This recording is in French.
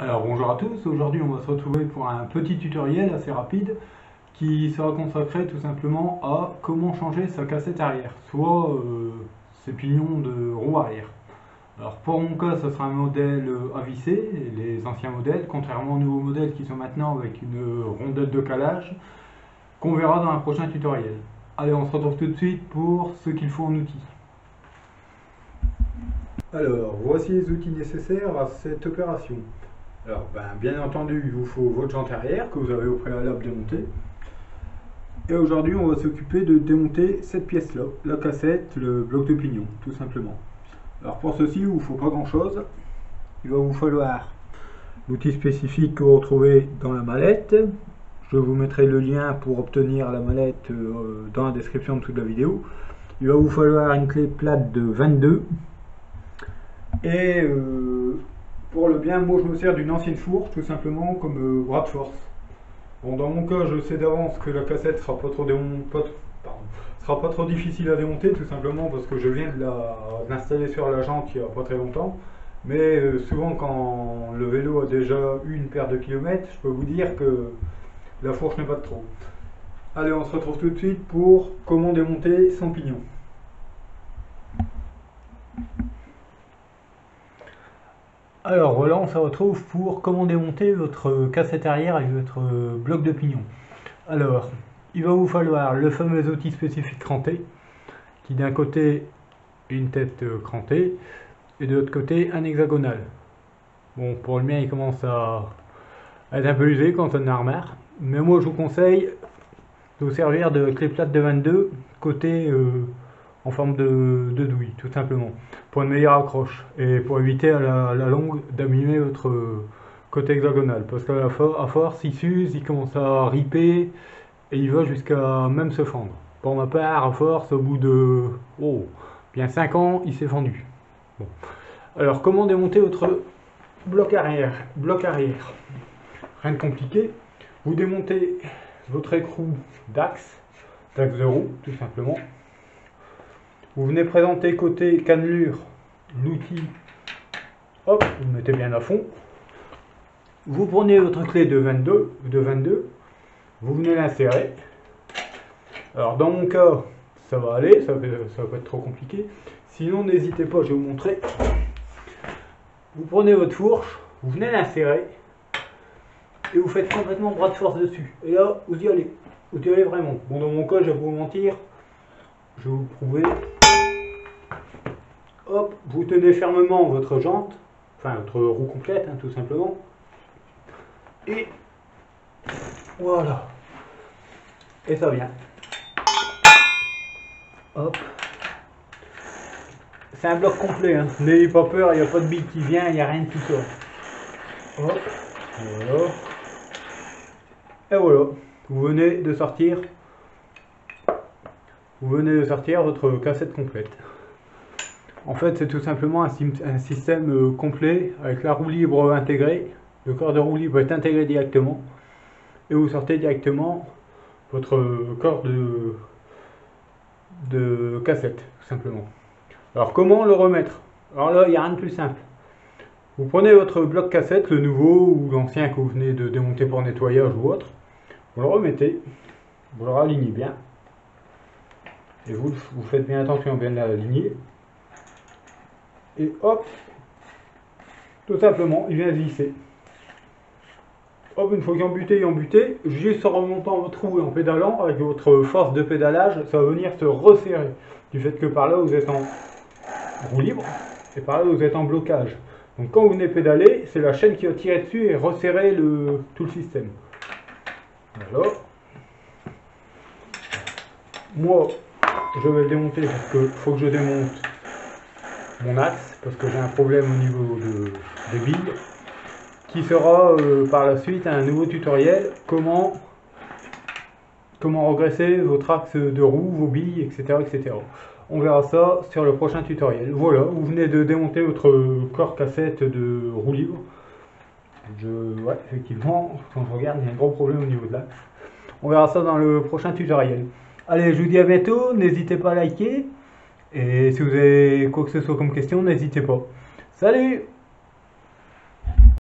Alors bonjour à tous, aujourd'hui on va se retrouver pour un petit tutoriel assez rapide qui sera consacré tout simplement à comment changer sa cassette arrière, soit ses pignons de roue arrière. Alors pour mon cas ce sera un modèle à visser, les anciens modèles, contrairement aux nouveaux modèles qui sont maintenant avec une rondelle de calage, qu'on verra dans un prochain tutoriel. Allez, on se retrouve tout de suite pour ce qu'il faut en outils. Alors voici les outils nécessaires à cette opération. Alors, bien entendu, il vous faut votre jante arrière que vous avez au préalable démontée. Et aujourd'hui, on va s'occuper de démonter cette pièce-là, la cassette, le bloc de pignon, tout simplement. Alors pour ceci, il ne vous faut pas grand-chose. Il va vous falloir l'outil spécifique que vous retrouvez dans la mallette. Je vous mettrai le lien pour obtenir la mallette dans la description en dessous de la vidéo. Il va vous falloir une clé plate de 22. Et pour le bien, moi je me sers d'une ancienne fourche, tout simplement comme bras de force. Bon, dans mon cas, je sais d'avance que la cassette sera pas trop difficile à démonter, tout simplement parce que je viens de l'installer sur la jante il n'y a pas très longtemps. Mais souvent, quand le vélo a déjà eu une paire de kilomètres, je peux vous dire que la fourche n'est pas de trop. Allez, on se retrouve tout de suite pour comment démonter son pignon. Alors voilà, on se retrouve pour comment démonter votre cassette arrière avec votre bloc de pignon. Alors, il va vous falloir le fameux outil spécifique cranté, qui d'un côté est une tête crantée, et de l'autre côté un hexagonal. Bon, pour le mien, il commence à être un peu usé quand on en a marre, mais moi je vous conseille de vous servir de clé plate de 22, côté en forme de douille, tout simplement, pour une meilleure accroche et pour éviter à la longue d'abîmer votre côté hexagonal, parce qu'à force il s'use, il commence à riper et il va jusqu'à même se fendre. Pour ma part, à force, au bout de bien 5 ans, il s'est fendu. Bon. Alors comment démonter votre bloc arrière? Rien de compliqué, vous démontez votre écrou d'axe de roue, tout simplement. Vous venez présenter côté cannelure l'outil, hop, vous le mettez bien à fond. Vous prenez votre clé de 22, vous venez l'insérer. Alors dans mon cas, ça va aller, ça va pas être trop compliqué. Sinon, n'hésitez pas, je vais vous montrer. Vous prenez votre fourche, vous venez l'insérer et vous faites complètement bras de force dessus. Et là, vous y allez vraiment. Bon, dans mon cas, je vais vous mentir, je vais vous prouver. Hop, vous tenez fermement votre jante, enfin votre roue complète, tout simplement. Et voilà. Et ça vient. Hop. C'est un bloc complet, n'ayez pas peur, il n'y a pas de bille qui vient, il n'y a rien de tout ça. Hop, voilà. Et voilà, vous venez de sortir votre cassette complète. En fait, c'est tout simplement un système complet avec la roue libre intégrée. Le corps de roue libre est intégré directement et vous sortez directement votre corps de cassette, tout simplement. Alors, comment le remettre? Alors là, il n'y a rien de plus simple. Vous prenez votre bloc cassette, le nouveau ou l'ancien que vous venez de démonter pour nettoyage ou autre, vous le remettez, vous le ralignez bien et vous faites bien attention à bien l'aligner. Et hop, tout simplement, il vient se visser. Hop, une fois qu'il est embuté, juste en remontant votre roue et en pédalant, avec votre force de pédalage, ça va venir se resserrer. Du fait que par là, vous êtes en roue libre, et par là, vous êtes en blocage. Donc quand vous venez pédaler, c'est la chaîne qui va tirer dessus et resserrer tout le système. Voilà. Moi, je vais le démonter parce qu'il faut que je démonte mon axe, parce que j'ai un problème au niveau des billes, qui sera par la suite un nouveau tutoriel, comment regresser votre axe de roue, vos billes, etc., etc. On verra ça sur le prochain tutoriel. Voilà, vous venez de démonter votre corps cassette de roue libre. Ouais, effectivement, quand je regarde, il y a un gros problème au niveau de l'axe. On verra ça dans le prochain tutoriel. Allez, je vous dis à bientôt, n'hésitez pas à liker. Et si vous avez quoi que ce soit comme question, n'hésitez pas. Salut!